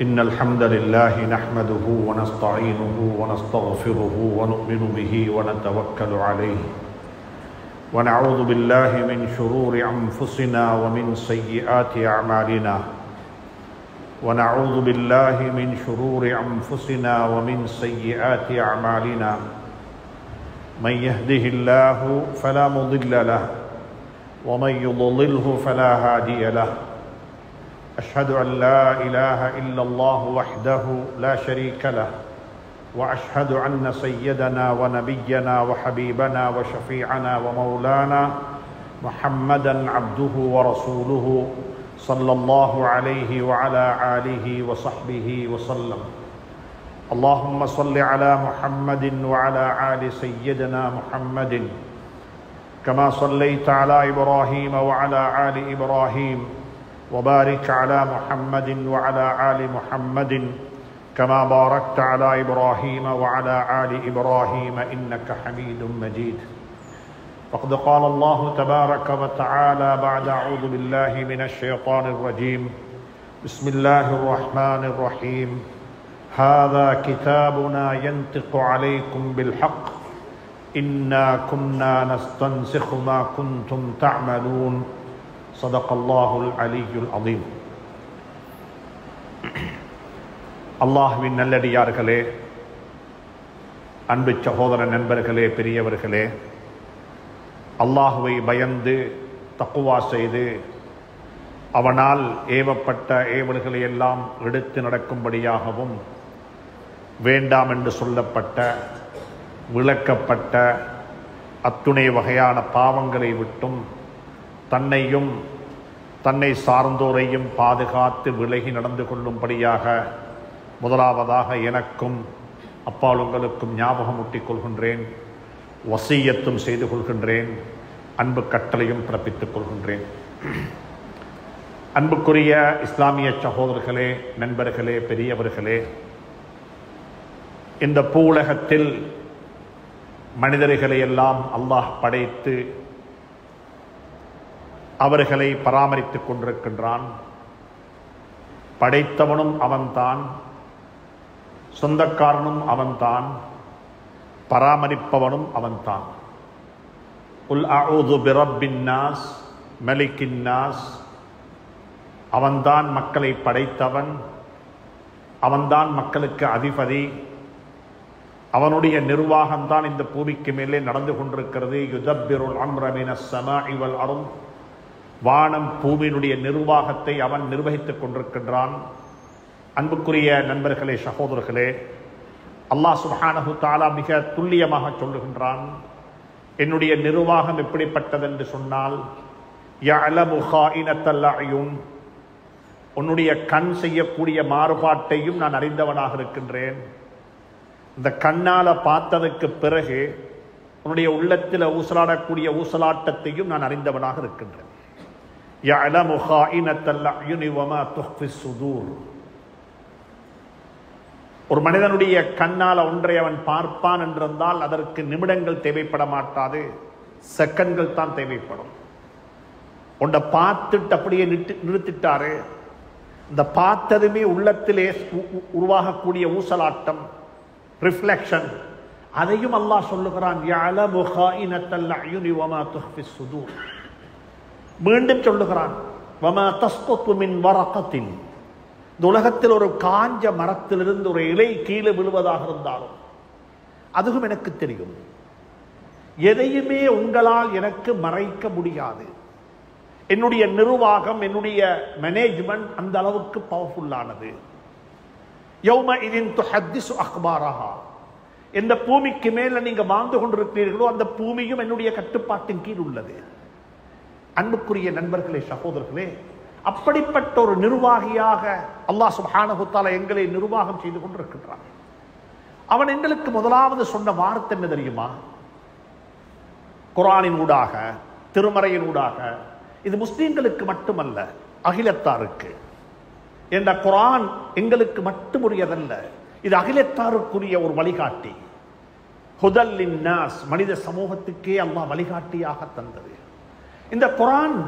إن الحمد لله نحمده ونستعينه ونستغفره ونؤمن به ونتوكل عليه ونعوذ بالله من شرور أنفسنا ومن سيئات أعمالنا ونعوذ بالله من شرور أنفسنا ومن سيئات أعمالنا من يهده الله فلا مضل له ومن يضلله فلا هادي له أشهد أن لا إله إلا الله وحده لا شريك له وأشهد أن سيدنا ونبينا وحبيبنا وشفيعنا ومولانا محمدا عبده ورسوله صلى الله عليه وعلى آله وصحبه وسلم اللهم صل على محمد وعلى آل سيدنا محمد كما صليت على إبراهيم وعلى آل إبراهيم وبارك على محمد وعلى آل محمد كما باركت على إبراهيم وعلى آل إبراهيم إنك حميد مجيد فقد قال الله تبارك وتعالى بعد أعوذ بالله من الشيطان الرجيم بسم الله الرحمن الرحيم هذا كتابنا ينطق عليكم بالحق إنا كنا نستنسخ ما كنتم تعملون صدق الله العلي العظيم. அல்லாஹ்வின் நல்லடியார்களே, அன்பு சகோதர நண்பர்களே, பெரியவர்களே, அல்லாஹுவை பயந்து தக்குவா செய்து அவனால் ஏவப்பட்ட ஏவல்களை எல்லாம் எடுத்து நடக்கும்படியாகவும் வேண்டாம் என்று சொல்லப்பட்ட விளக்கப்பட்ட அத்துணை வகையான பாவங்களை விட்டும் தன்னையும் தன்னை சார்ந்தோரையும் பாதுகாத்து விலகி நடந்து கொள்ளும்படியாக முதலாவதாக எனக்கும் அப்பால் உங்களுக்கும் ஞாபகமூட்டிக் கொள்கின்றேன், வசியத்தும் செய்து கொள்கின்றேன், அன்பு கட்டளையும் பிறப்பித்துக் கொள்கின்றேன். அன்புக்குரிய இஸ்லாமிய சகோதரர்களே, நண்பர்களே, பெரியவர்களே, இந்த பூவுலகத்தில் மனிதர்களை எல்லாம் அல்லாஹ் படைத்து அவர்களை பராமரித்துக் கொண்டிருக்கின்றான். படைத்தவனும் அவன்தான், சொந்தக்காரனும் அவன்தான், பராமரிப்பவனும் அவன்தான். குல் அஊது பிரப்பின் நாஸ் மலிக்கின் நாஸ். அவன்தான் மக்களை படைத்தவன், அவன்தான் மக்களுக்கு அதிபதி, அவனுடைய நிர்வாகம்தான் இந்த பூமிக்கு மேலே நடந்து கொண்டிருக்கிறது. யுதப்பிருல் அம்ர மினஸ் ஸமாஇ வல் அர்த். வானம் பூமியினுடைய நிர்வாகத்தை அவன் நிர்வகித்துக் கொண்டிருக்கின்றான். அன்புக்குரிய நண்பர்களே, சகோதரர்களே, அல்லாஹ் சுப்ஹானஹு தஆலா மிக துல்லியமாக சொல்லுகின்றான். என்னுடைய நிர்வாகம் எப்படிப்பட்டது என்று சொன்னால், யஅலமு ஹாயினத்தல் அயூன். உன்னுடைய கண் செய்யக்கூடிய மாறுபாட்டையும் நான் அறிந்தவனாக இருக்கின்றேன். இந்த கண்ணால பார்த்ததற்கு பிறகு உன்னுடைய உள்ளத்தில் ஊசலாடக்கூடிய ஊசலாட்டத்தையும் நான் அறிந்தவனாக இருக்கின்றேன். يَعْلَمُ خَائِنَةَ الْأَعْيُنِ وَمَا تُخْفِي الصُّدُورُ. ஒரு மனிதனுடைய கண்ணால ஒன்றை அவன் பார்ப்பான் என்றிருந்தால் அதற்கு நிமிடங்கள் தேவைப்பட மாட்டாது, செகண்ட்கள் தான் தேவைப்படும். ஒன்றை பார்த்துட்டு அப்படியே நிறுத்திட்டாரு, இந்த பார்த்ததுமே உள்ளத்திலே உருவாகக்கூடிய ஊசலாட்டம், ரிஃப்ளெக்ஷன், அதையும் அல்லாஹ் சொல்லுகிறான். يَعْلَمُ خَائِنَةَ الْأَعْيُنِ وَمَا تُخْفِي الصُّدُورُ. மீண்டும் சொல்லுகிறான், வமா தஸ்குத்து மின் வரகத்தின். இந்த உலகத்தில் ஒரு காஞ்ச மரத்திலிருந்து ஒரு இலை கீழே விழுவதாக இருந்தாலும் அதுவும் எனக்கு தெரியும். எதையுமே உங்களால் எனக்கு மறைக்க முடியாது. என்னுடைய நிர்வாகம், என்னுடைய மேனேஜ்மெண்ட் அந்த அளவுக்கு பவர்ஃபுல்லானது. யௌமஇதின் துஹத்திஸு அக்பாரஹா. எந்த பூமிக்கு மேல நீங்க வாழ்ந்து கொண்டிருக்கிறீர்களோ அந்த பூமியும் என்னுடைய கட்டுப்பாட்டின் கீழ் உள்ளது. அன்புக்குரிய நண்பர்களே, சகோதரர்களே, அப்படிப்பட்ட ஒரு நிர்வாகியாக அல்லாஹ் சுப்ஹானஹு தஆலா எங்களை நிர்வாகம் செய்து கொண்டிருக்கின்றான். அவன் எங்களுக்கு முதலாவது சொன்ன வார்த்தை என்ன தெரியுமா? குர்ஆனின் ஊடாக, திருமறையின் ஊடாக, இது முஸ்லிம்களுக்கு மட்டுமல்ல, அகிலத்தாருக்கு. என்ற குர்ஆன் எங்களுக்கு மட்டுமுரியதல்ல, இது அகிலத்தாருக்குரிய ஒரு வழிகாட்டி. ஹுதல் லின்னாஸ், மனித சமூகத்துக்கே அல்லாஹ் வழிகாட்டியாக தந்தது. இந்த குர்ஆன்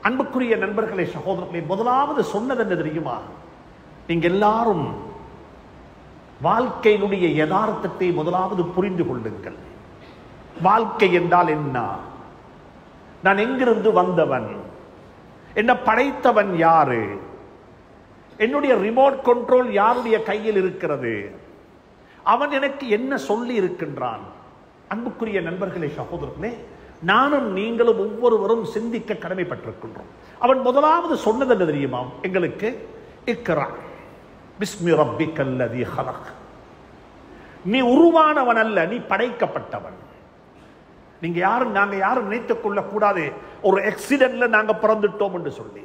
அன்புக்குரிய நண்பர்களே, சகோதரர்களே, முதலாவது சொன்னது என்ன தெரியுமா? நீங்க எல்லாரும் வாழ்க்கையினுடைய யதார்த்தத்தை முதலாவது புரிந்து கொள்ளுங்கள். வாழ்க்கை என்றால் என்ன? நான் எங்கிருந்து வந்தவன்? என்ன படைத்தவன் யாரு? என்னுடைய ரிமோட் கண்ட்ரோல் யாருடைய கையில் இருக்கிறது? அவன் எனக்கு என்ன சொல்லி இருக்கின்றான்? அன்புக்குரிய நண்பர்களே, சகோதரர்களே, நானும் நீங்களும் ஒவ்வொருவரும் சிந்திக்க கடமைப்பட்டிருக்கின்றோம். அவன் முதலாவது சொன்னது என்ன தெரியுமா எங்களுக்கு? இக்ரா பிஸ்மி ரப்பிக்கல் லதீ ஹலக். நீ உருவானவன் அல்ல, நீ படைக்கப்பட்டவன். நீங்க யாரும் நாங்க யாரும் நினைத்துக் கொள்ள கூடாது ஒரு ஆக்சிடென்ட்ல நாங்க பிறந்துட்டோம் என்று சொல்லி.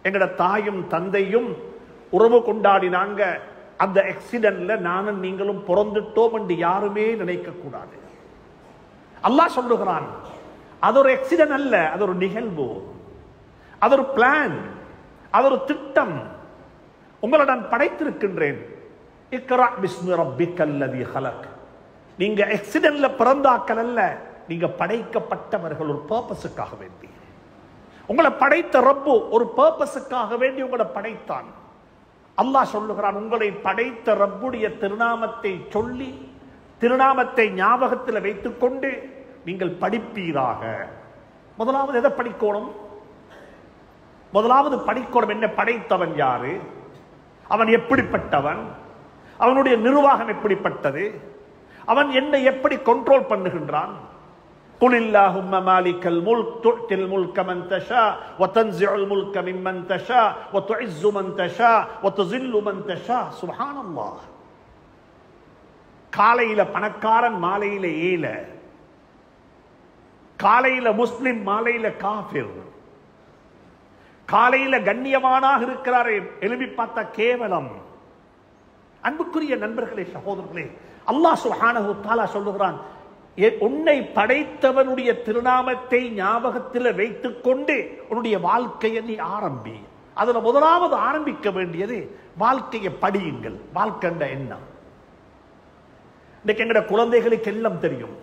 எங்கட தாயும் தந்தையும் உறவு கொண்டாடினாங்க, அந்த ஆக்சிடென்ட்ல நானும் நீங்களும் பிறந்துட்டோம் என்று யாருமே நினைக்க கூடாது. அல்லாஹ் சொல்லுகிறான், அது ஒரு ஆக்சிடென்ட் அல்ல, அது ஒரு நிகழ்வு, அது ஒரு பிளான், அது ஒரு திட்டம். உங்களை நான் படைத்திருக்கின்றேன். இக்ரா பிஸ்மி ரப்பிக்கல் லதீ ஹலக். நீங்க ஆக்சிடென்ட்ல பிறந்தாக்கள் அல்ல, நீங்க படைக்கப்பட்டவர்கள் ஒரு பர்பஸுக்காக வேண்டி. உங்களை படைத்த ரப்பு ஒரு பர்பஸுக்காக வேண்டி உங்களை படைத்தான். அல்லாஹ் சொல்லுகிறான், உங்களை படைத்த ரப்புடைய திருநாமத்தை சொல்லி திருநாமத்தை ஞாபகத்தில் வைத்துக் கொண்டு நீங்கள் படிப்பீராக. முதலாவது எதை படிக்கணும்? முதலாவது படிக்கணும் என்ன? படைத்தவன் யாரு? அவன் எப்படிப்பட்டவன்? அவனுடைய நிர்வாகம் எப்படிப்பட்டது? அவன் என்னை எப்படி கண்ட்ரோல் பண்ணுகின்றான்? قل اللهم مالك الملك تؤتي الملك من تشاء وتنزع الملك ممن تشاء وتعز من تشاء وتذل من تشاء. سبحان الله. காலையில பணக்காரன், மாலையில ஏழை. காலையில முஸ்லிம், மாலையில காஃபிர். காலையில கண்ணியமானாக இருக்கிறாரே, எழுப்பி பார்த்த கேவலம். அன்புக்குரிய நண்பர்களே, சகோதரர்களே, அல்லாஹ் சுப்ஹானஹு வ தஆலா சொல்லுகிறான், உன்னை படைத்தவனுடைய திருநாமத்தை ஞாபகத்தில் வைத்துக் கொண்டு உன்னுடைய வாழ்க்கையை நீ ஆரம்பி. அதுல முதலாவது ஆரம்பிக்க வேண்டியது வாழ்க்கையை படியுங்கள். வாழ்க்கைண்ட என்ன? இன்னைக்கு எங்கட குழந்தைகளுக்கு எல்லாம் தெரியும்.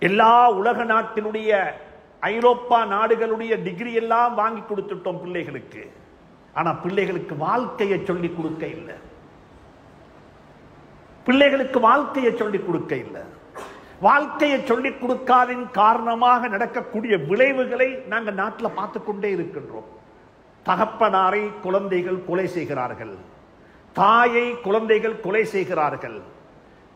எல்லா உலக நாட்டினுடைய ஐரோப்பா நாடுகளுடைய டிகிரி எல்லாம் வாங்கி கொடுத்துட்டோம் பிள்ளைகளுக்கு. ஆனா பிள்ளைகளுக்கு வாழ்க்கையை சொல்லிக் கொடுக்க இல்லை. பிள்ளைகளுக்கு வாழ்க்கையை சொல்லிக் கொடுக்க இல்லை. வாழ்க்கையை சொல்லிக் கொடுக்காதின் காரணமாக நடக்கக்கூடிய விளைவுகளை நாங்கள் நாட்டில் பார்த்து கொண்டே இருக்கின்றோம். தகப்பனாரை குழந்தைகள் கொலை செய்கிறார்கள், தாயை குழந்தைகள் கொலை செய்கிறார்கள்.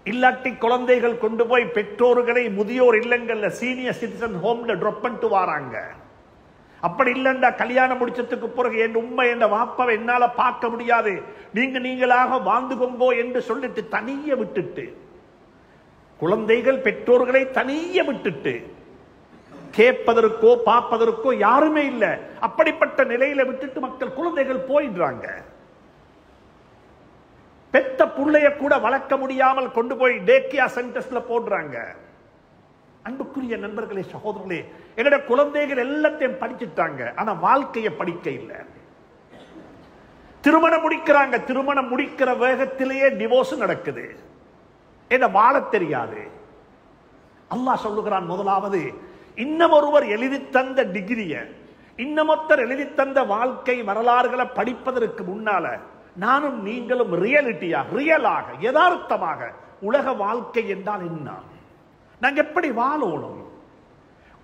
இல்லாட்டி குழந்தைகள் கொண்டு போய் பெற்றோர்களை முதியோர் இல்லங்கள்ல சீனியர் சிட்டிசன் ஹோம்ல ட்ராப் பண்ணிட்டு வராங்க. அப்படி இல்லைண்டா கல்யாணம் முடிச்சதுக்கு பிறகு என் உண்மை என் வாப்பாவை என்னால பார்க்க முடியாது, நீங்களாக வாழ்ந்து கொங்கோ என்று சொல்லிட்டு தனிய விட்டுட்டு, குழந்தைகள் பெற்றோர்களை தனிய விட்டுட்டு கேட்பதற்கோ பார்ப்பதற்கோ யாருமே இல்லை. அப்படிப்பட்ட நிலையில விட்டுட்டு மக்கள் குழந்தைகள் போயிடுறாங்க. பெத்த புள்ளைய கூட வளர்க்க முடியாமல் கொண்டு போய் டேக்கியா சென்டர்ஸ்ல போடுறாங்க. அன்புக்குரிய நண்பர்களே, சகோதரர்களே, எங்கட குழந்தைகள் எல்லாத்தையும் படிச்சுட்டாங்க, ஆனா வாழ்க்கையை படிக்க இல்லை. திருமணம் முடிக்கிறாங்க, திருமணம் முடிக்கிற வேகத்திலேயே டிவோர்ஸ் நடக்குது. என்ன வாழ தெரியாது. அல்லாஹ் சொல்லுகிறான், முதலாவது இன்னமொருவர் எழுதி தந்த டிகிரிய, இன்னமொத்தர் எழுதி தந்த வாழ்க்கை வரலாறுகளை படிப்பதற்கு முன்னால நானும் நீங்களும் ரியலாக யதார்த்தமாக உலக வாழ்க்கை என்றால் என்ன, நாங்க எப்படி வாழணும்,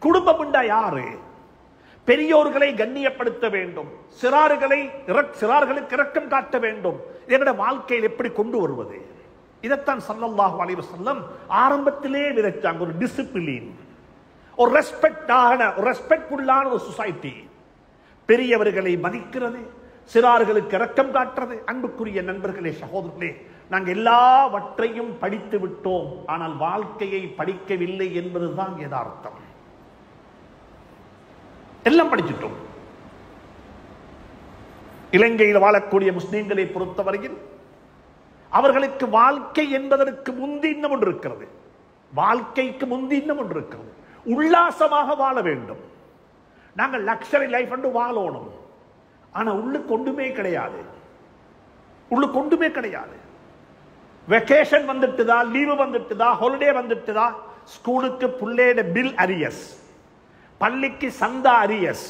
குடும்பம் என்றா யாரு, பெரியோர்களை கண்ணியப்படுத்த வேண்டும், சிறார்களுக்கு இரக்கம் காட்ட வேண்டும், எங்களுடைய வாழ்க்கையில் எப்படி கொண்டு வருவது? இதைத்தான் ஸல்லல்லாஹு அலைஹி வஸல்லம் ஆரம்பத்திலே விதைச்சாங்க. ஒரு டிசிப்ளின், ஒரு ரெஸ்பெக்ட்ஃபுல்லான ஒரு சொசைட்டி, பெரியவர்களை மதிக்கிறது, சிறார்களுக்கு இரக்கம் காட்டுறது. அன்புக்குரிய நண்பர்களே, சகோதரர்களே, நாங்கள் எல்லாவற்றையும் படித்து விட்டோம், ஆனால் வாழ்க்கையை படிக்கவில்லை என்பதுதான் யதார்த்தம். எல்லாம் படிச்சிட்டோம். இலங்கையில் வாழக்கூடிய முஸ்லிம்களை பொறுத்தவரையில் அவர்களுக்கு வாழ்க்கை என்பதற்கு முந்தி இன்னும் ஒன்று இருக்கிறது. வாழ்க்கைக்கு முந்தி இன்னும் ஒன்று இருக்கிறது. உல்லாசமாக வாழ வேண்டும். நாங்கள் லக்ஸரி லைஃப் என்று வாழணும். ஆனா உள்ளுக்கு ஒன்றுமே கிடையாது. உள்ளுக்கு ஒன்றுமே கிடையாது. வெக்கேஷன் வந்துட்டுதா, லீவு வந்துட்டுதா, ஹாலிடே வந்துட்டுதா, ஸ்கூலுக்கு புள்ளையோட பில் அரியஸ், பள்ளிக்கு சந்தா அரியஸ்,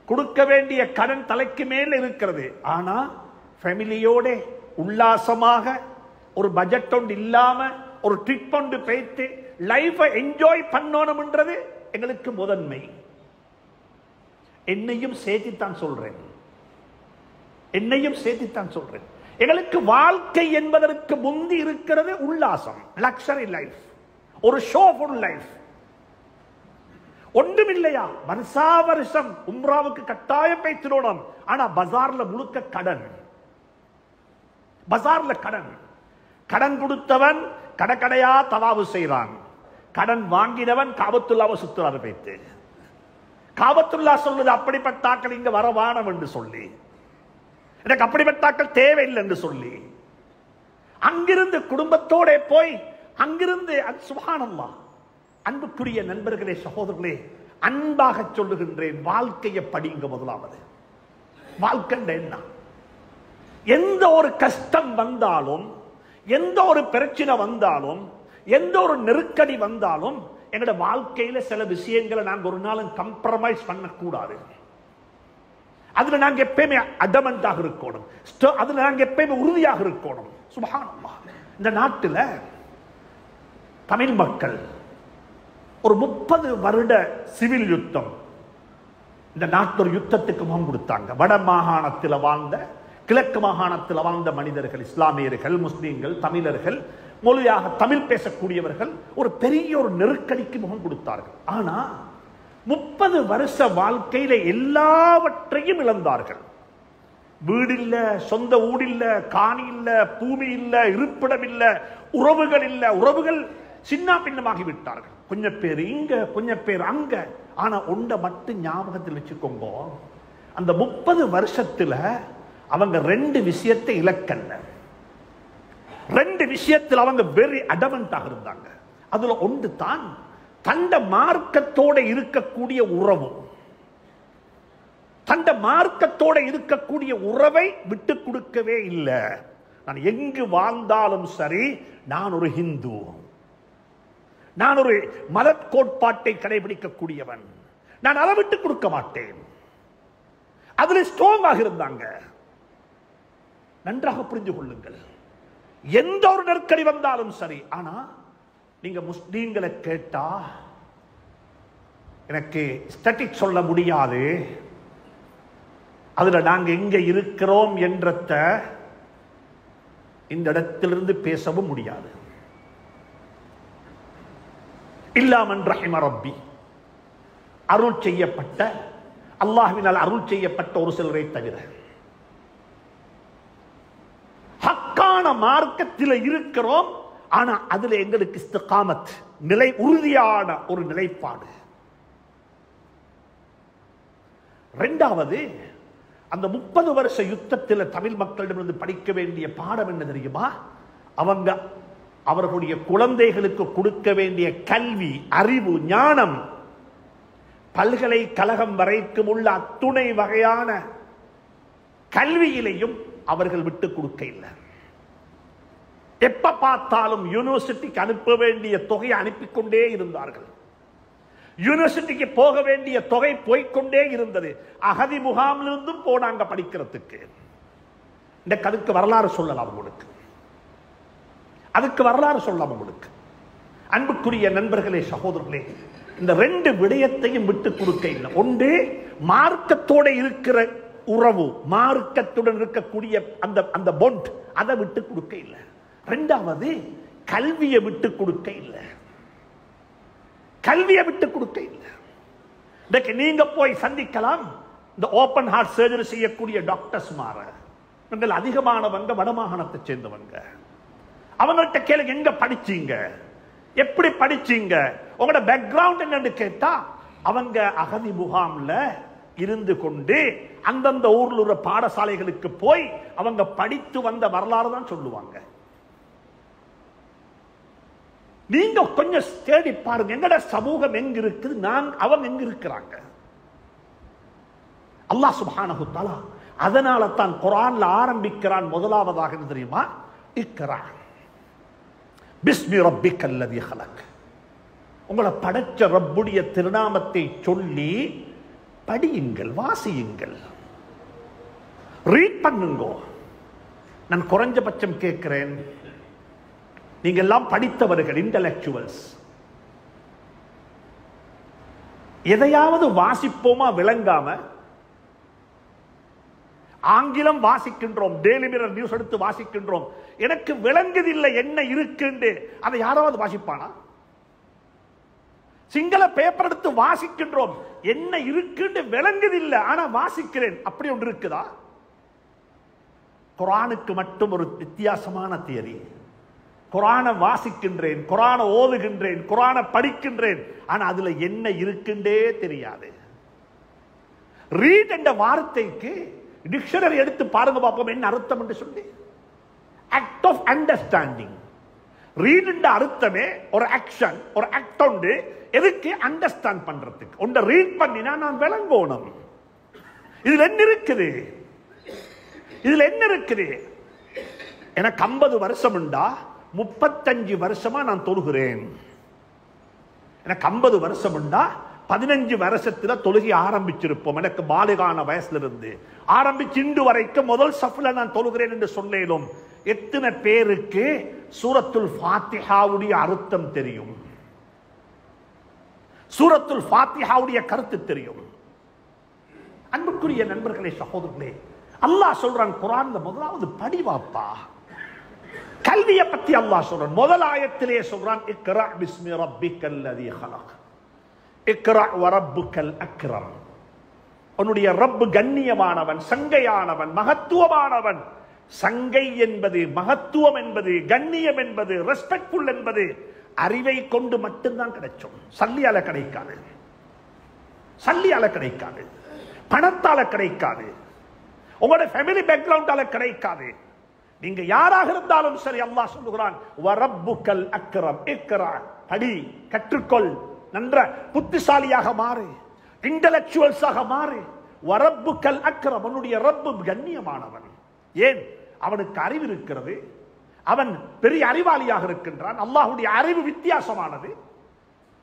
கொடுக்க வேண்டிய கடன் தலைக்கு மேல இருக்கிறது. ஆனா ஃபேமிலியோட உல்லாசமாக ஒரு பட்ஜெட் ஒன்று இல்லாம ஒரு ட்ரிப் ஒன்று போயிட்டு லைஃபை என்ஜாய் பண்ணணும்ன்றது எங்களுக்கு முதன்மை. என்னையும் சேர்த்துத்தான் சொல்றேன், என்னையும் சேர்த்துத்தான் சொல்றேன். எங்களுக்கு வாழ்க்கை என்பதற்கு முந்தி இருக்கிறது உல்லாசம், லக்ஸரி லைஃப், ஒரு ஷோஃபுல் லைஃப். ஒன்றும் இல்லையா, வருஷா வருஷம் உம்ராவுக்கு கட்டாயம் பேசினோம். ஆனா பஜார்ல முழுக்க கடன், பஜார்ல கடன். கடன் கொடுத்தவன் கடற்கடையா தவாவு செய்றான், கடன் வாங்கினவன் காபத்துல்லாவை சுத்துறாரு பேத்து. காபத்துல்லா சொல்லுது அப்படிப்பட்டாக்கள் இங்க வரவானம் என்று சொல்லி, எனக்கு அப்படிப்பட்டாக்கள் தேவையில்லை என்று சொல்லி அங்கிருந்து குடும்பத்தோட போய் அங்கிருந்து சுப்ஹானல்லாஹ். அன்புக்குரிய நண்பர்களே, சகோதரர்களே, அன்பாக சொல்லுகின்றேன், வாழ்க்கையை படிங்க. முதலாவது வாழ்க்கை என்ன? எந்த ஒரு கஷ்டம் வந்தாலும், எந்த ஒரு பிரச்சனை வந்தாலும், எந்த ஒரு நெருக்கடி வந்தாலும் எங்களோட வாழ்க்கையில சில விஷயங்களை நாங்க ஒரு நாளும் கம்ப்ரமைஸ் பண்ணக்கூடாது. அதுல நாங்க எப்பயுமே அடமண்டாக இருக்கணும், அதுல நாங்க எப்பயுமே உறுதியாக இருக்கணும். சுப்ஹானல்லாஹ். இந்த நாட்டில் தமிழ் மக்கள் ஒரு 30 வருட சிவில் யுத்தம், இந்த நாட்டு ஒரு யுத்தத்துக்கு முகம் கொடுத்தாங்க. வட மாகாணத்தில் வாழ்ந்த, கிழக்கு மாகாணத்தில் வாழ்ந்த மனிதர்கள், இஸ்லாமியர்கள், முஸ்லீம்கள், தமிழர்கள், மொழியாக தமிழ் பேசக்கூடியவர்கள் ஒரு பெரிய ஒரு நெருக்கடிக்கு முகம் கொடுத்தார்கள். ஆனா 30 வருஷ வாழ்க்கையில எல்லாவற்றையும் இழந்தார்கள். வீடு இல்ல, சொந்த ஊடு இல்ல, காணி இல்ல, பூமி இல்ல, இருப்பிடம் இல்ல, உறவுகள் இல்ல, உறவுகள் சின்ன பின்னமாகி விட்டார்கள். கொஞ்சம் பேர் இங்க, கொஞ்சம் பேர் அங்க. ஆனா ஒன்றை மட்டும் ஞாபகத்தில் வச்சுக்கோங்க, அந்த 30 வருஷத்துல அவங்க 2 விஷயத்தை இலக்கல்ல. 2 விஷயத்தில் அவங்க வெரி அடமண்டாக இருந்தாங்க. அதுல ஒன்று தான் தண்ட மார்க்கத்தோட இருக்கக்கூடிய உறவு. தண்ட மார்க்கத்தோட இருக்கக்கூடிய உறவை விட்டு கொடுக்கவே இல்லை. நான் எங்கு வாழ்ந்தாலும் சரி, நான் ஒரு ஹிந்து, நான் ஒரு மத கோட்பாட்டை கடைபிடிக்கக்கூடியவன், நான் அதை விட்டு கொடுக்க மாட்டேன். அதுல ஸ்ட்ராங்காக இருந்தாங்க. நன்றாக புரிந்து கொள்ளுங்கள், எந்த ஒரு நெருக்கடி வந்தாலும் சரி. ஆனா நீங்க முஸ்லீம்களை கேட்டா எனக்கு ஸ்டாட்டிக் சொல்ல முடியாது, அதுல நாங்க எங்க இருக்கிறோம் என்றத இந்த இடத்திலிருந்து பேசவும் முடியாது. இல்லாமன் ரஹிம ரப்பி, அருள் செய்யப்பட்ட, அல்லாஹ்வினால் அருள் செய்யப்பட்ட ஒரு சிலரை தவிர. ஹக்கான மார்க்கத்தில் இருக்கிறோம், ஆனா அதுல எங்களுக்கு இஸ்திகாமத், நிலை, உறுதியான ஒரு நிலைப்பாடு. இரண்டாவது, அந்த 30 வருஷ யுத்தத்தில் தமிழ் மக்களிடமிருந்து படிக்க வேண்டிய பாடம் என்ன தெரியுமா? அவங்க அவர்களுடைய குழந்தைகளுக்கு கொடுக்க வேண்டிய கல்வி, அறிவு, ஞானம், பல்கலைக்கழகம் வரைக்கும் உள்ள அத்துணை வகையான கல்வியிலையும் அவர்கள் விட்டு கொடுக்க இல்லை. எப்ப பார்த்தாலும் யூனிவர்சிட்டிக்கு அனுப்ப வேண்டிய தொகையை அனுப்பிக்கொண்டே இருந்தார்கள். யூனிவர்சிட்டிக்கு போக வேண்டிய தொகை போய்கொண்டே இருந்தது. அகதி முகாமிலிருந்தும் போனாங்க படிக்கிறதுக்கு. இந்த கதுக்கு வரலாறு சொல்லலாம் உங்களுக்கு, அதுக்கு வரலாறு சொல்லலாம் உங்களுக்கு. அன்புக்குரிய நண்பர்களே, சகோதரர்களே, இந்த 2 விடயத்தையும் விட்டு கொடுக்க இல்லை. ஒன்று மார்க்கத்தோட இருக்கிற உறவு, மார்க்கத்துடன் இருக்கக்கூடிய அந்த அந்த பொண்ட், அதை விட்டு கொடுக்க இல்லை. இரண்டாவது, கல்வியை விட்டு கொடுக்க இல்லை. கல்வியை விட்டு கொடுக்க இல்லை. இன்னைக்கு நீங்க போய் சந்திக்கலாம் இந்த ஓபன் ஹார்ட் சர்ஜரி செய்யக்கூடிய டாக்டர்ஸ் மாற, நீங்கள் அதிகமானவங்க வடமாகாணத்தை சேர்ந்தவங்க. அவங்கள்ட்ட கேளுங்க, எங்க படிச்சீங்க, எப்படி படிச்சீங்க, உங்களோட பேக்ரவுண்ட் என்னன்னு கேட்டா அவங்க அகதி முகாம்ல இருந்து கொண்டு அந்தந்த ஊர்ல உள்ள பாடசாலைகளுக்கு போய் அவங்க படித்து வந்த வரலாறு தான் சொல்லுவாங்க. நீங்க கொஞ்சம் தேடி பாருங்க, எங்கட சமூகம் எங்க இருக்குது, அவங்க எங்க இருக்கிறாங்க. அல்லாஹ் சுப்ஹானஹு வ தஆலா அதனால தான் குர்ஆன்ல ஆரம்பிக்கிறான். முதலாவதாக என்ன தெரியுமா? இக்ரா பிஸ்மி ரப்பிக்கல்லதீ ஹலக். உங்களை படைச்ச ரப்புடைய திருநாமத்தை சொல்லி படியுங்கள், வாசியுங்கள், ரீட் பண்ணுங்க. நான் குறைஞ்சபட்சம் கேட்கிறேன், நீங்க எல்லாம் படித்தவர்கள், இன்டலெக்சுவல்ஸ், எதையாவது வாசிப்போமா விளங்காம ஆங்கிலம் வாசிக்கின்றோம், டெய்லி மிரர் நியூஸ் எடுத்து வாசிக்கின்றோம், எனக்கு விளங்குதில்லை என்ன இருக்குன்னு, அதை யாராவது வாசிப்பானா? சிங்கள பேப்பர் எடுத்து வாசிக்கின்றோம், என்ன இருக்குன்னு விளங்குதில்லை, ஆனா வாசிக்கிறேன், அப்படி ஒன்று இருக்குதா? குர்ஆனுக்கு மட்டும் ஒரு வித்தியாசமான தியரி. குர்ஆனை வாசிக்கின்றேன், குர்ஆனை ஓதுகின்றேன், குர்ஆனை படிக்கின்றேன், ஆனா அதுல என்ன இருக்குன்றே தெரியாது. ரீட் என்ற வார்த்தைக்கு டிக்ஷனரி எடுத்து பாருங்க பாப்போம் என்ன அர்த்தம் என்று சொல்லி. Act of understanding. ரீட் என்ற அர்த்தமே ஒரு ஆக்ஷன், ஒரு ஆக்ட் உண்டு. எதுக்கு? அண்டர்ஸ்டாண்ட் பண்றதுக்கு. ஒன்றை ரீட் பண்ணினா நான் விளங்கணும். இதுல என்ன இருக்குது? இதுல என்ன இருக்குது? எனக்கு 50 வருஷம் உண்டா, 35 வருஷமா நான் தொழுகிறேன். எனக்கு 50 வருஷம் உண்டா, 15 வருஷத்துல தொழுகை ஆரம்பிச்சிருப்போம். எனக்கு பாலிகான வயசுல இருந்து ஆரம்பிச்சு இன்று வரைக்கும் முதல் சஃப்ல நான் தொழுகிறேன் என்று சொல்லேலும் எத்தனை பேருக்கு சூரத்துல் ஃபாத்திஹாவுடைய அர்த்தம் தெரியும்? சூரத்துல் ஃபாத்திஹாவுடைய கருத்து தெரியும்? அன்புக்குரிய நண்பர்களே, சகோதரர்களே, அல்லாஹ் சொல்றான் குர்ஆன்ல, முதலாவது படிவாப்பா. கல்வியை பத்தி அல்லாஹ் சொல்றான். முதல் ஆயத்திலே சொல்றான், இக்ரா பிஸ்மி ரப்பிக்கல் லதீ ஹலக், இக்ரா வரப்புக்கல் அக்ரம். உன்னுடைய ரப்பு கண்ணியமானவன், சங்கையானவன், மகத்துவமானவன். சங்கை என்பது, மகத்துவம் என்பது, கண்ணியம் என்பது, ரெஸ்பெக்ட்ஃபுல் என்பது அறிவை கொண்டு மட்டும்தான் கிடைக்கும். சல்லியால கிடைக்காது, சல்லியால கிடைக்காது, பணத்தால கிடைக்காது, உங்களோட ஃபேமிலி பேக்ரவுண்டால கிடைக்காது. நீங்க யாராக இருந்தாலும் சரி, அல்லாஹ் சொல்லுகிறான் வரப்புக்கல் அக்ரம், இக்ரா, படி, கற்றுக்கொள், நன்ற புத்திசாலியாக மாறு, இன்டலெக்சுவல்ஸாக மாறு. வரப்புக்கல் அக்ரம், உன்னுடைய ரப்பு கண்ணியமானவன். ஏன்? அவனுக்கு அறிவு இருக்கிறது, அவன் பெரிய அறிவாளியாக இருக்கின்றான். அல்லாஹ்வுடைய அறிவு வித்தியாசமானது.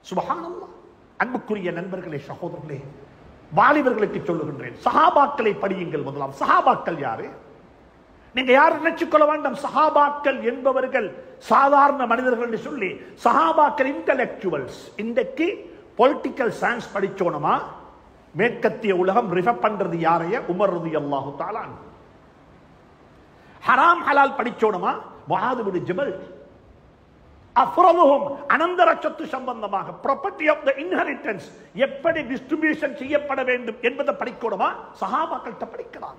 சுப்ஹானல்லாஹ். அன்புக்குரிய நண்பர்களே, சகோதரர்களே, வாலிபர்களுக்கு சொல்லுகின்றேன், சஹாபாக்களை படியுங்கள். முதலாம் சஹாபாக்கள் யாரு? நீங்க யாரும் நினைச்சுக்கொள்ள வேண்டாம், சஹாபாக்கள் என்பவர்கள் சாதாரண மனிதர்கள் என்று சொல்லி. சஹாபாக்கள் இன்டலெக்சுவல்ஸ். இன்றைக்கு பொலிட்டிக்கல் சயின்ஸ் படிச்சோனமா மேற்கத்திய உலகம் ரிஃபர் பண்றது யாரைய? உமர் ரலியல்லாஹு தஆலா அன்ஹு. ஹராம் ஹலால் படிச்சோனமா முஆது பின் ஜபல். அஃப்ரதுஹும், அனந்தர சொத்து சம்பந்தமாக, ப்ராப்பர்ட்டி ஆஃப் தி இன்ஹெரிட்டன்ஸ், எப்படி டிஸ்ட்ரிபியூஷன் செய்யப்பட வேண்டும் என்பதை படிக்கணுமா? சஹாபாக்கள்கிட்ட படிக்கலாம்.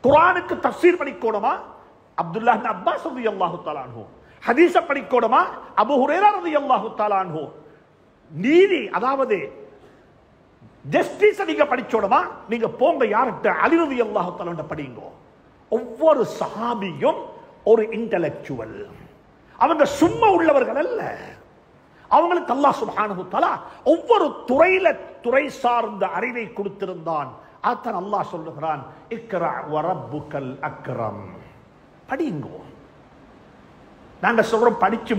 குர்ஆனுக்கு தஃப்சீர் படிக்கணுமா? அப்துல்லாஹ் இப்னு அப்பாஸ் ரலியல்லாஹு தஆலா அன்ஹு. ஹதீஸ படிக்கணுமா? அபூ ஹுரைரா ரலியல்லாஹு தஆலா அன்ஹு. நீதி, அதாவது ஜஸ்டிஸ் நீங்க படிச்சோடமா, நீங்க போங்க யார்கிட்ட? அலி ரலியல்லாஹு தஆலா படிங்க. ஒவ்வொரு சஹாபியும் ஒரு இன்டலெக்சுவல். அவங்க சும்மா உள்ளவர்கள் அல்ல. அவங்களுக்கு அல்லாஹ் சுப்ஹானஹு தஆலா ஒவ்வொரு துறை சார்ந்த அறிவை கொடுத்திருந்தான். அதான் அல்லாஹ் சொல்லுகிறான், இக்ரா வரப்புக்கல் அக்ரம், படிங்க. நாங்க சொல்றோம் படிச்சு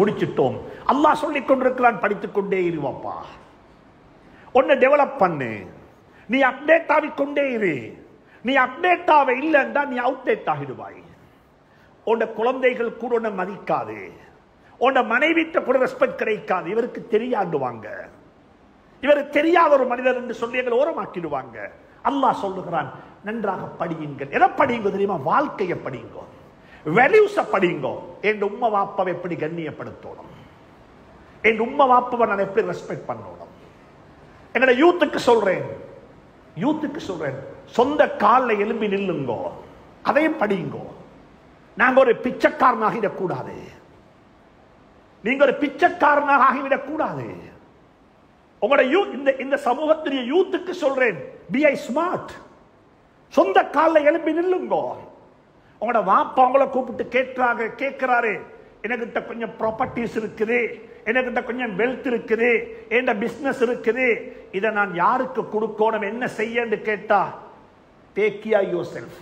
முடிச்சிட்டோம். அல்லாஹ் சொல்லிக் கொண்டிருக்கிறான், படித்துக் கொண்டே இருவாப்பா. ஒன்னு டெவலப் பண்ணு, நீ அப்டேட் ஆகிக்கொண்டே இரு. நீ அப்டேட் ஆக இல்லைன்னா நீ அவுட்டேட் ஆகிடுவாய். உன்ன குழந்தைகள் கூட உன்னை மதிக்காது, உன்ன மனைவிட்ட கூட ரெஸ்பெக்ட் கிடைக்காது. இவருக்கு தெரியாண்டுவாங்க, இவருக்கு தெரியாத ஒரு மனிதர் என்று சொல்லி எங்களை ஓரமாக்கிடுவாங்க. அல்லாஹ் சொல்லுகிறான், நன்றாக படியுங்கள். எதை படிங்க தெரியுமா? வாழ்க்கையை படிங்க, வேல்யூஸ படிங்க. என் உம்மா வாப்பாவை எப்படி கண்ணியப்படுத்தணும், என் உம்மா வாப்பாவை நான் எப்படி ரெஸ்பெக்ட் பண்ணணும். என்னோட யூத்துக்கு சொல்றேன், சொந்த காலில் எழும்பி நில்லுங்கோ, அதையும் படியுங்கோ. நாங்க ஒரு பிச்சைக்காரனாக ஆகிவிடக்கூடாது, நீங்க ஒரு பிச்சைக்காரனாக ஆகிவிடக் கூடாது. உங்களோட இந்த சமூகத்தின் யூத்துக்கு சொல்றேன், பி ஐ ஸ்மார்ட். சொந்த காலில் எழும்பி நில்லுங்கோ. உங்களோட வாப்பா உங்களை கூப்பிட்டு கேட்கிறாரு, எனக்கிட்ட கொஞ்சம் ப்ராப்பர்ட்டிஸ் இருக்குது, எனக்கிட்ட கொஞ்சம் வெல்த் இருக்குது, என் பிசினஸ் இருக்குது, இதை நான் யாருக்கு கொடுக்கணும், என்ன செய்யன்னு கேட்டா, டேக் கேர் யுவர்செல்ஃப்,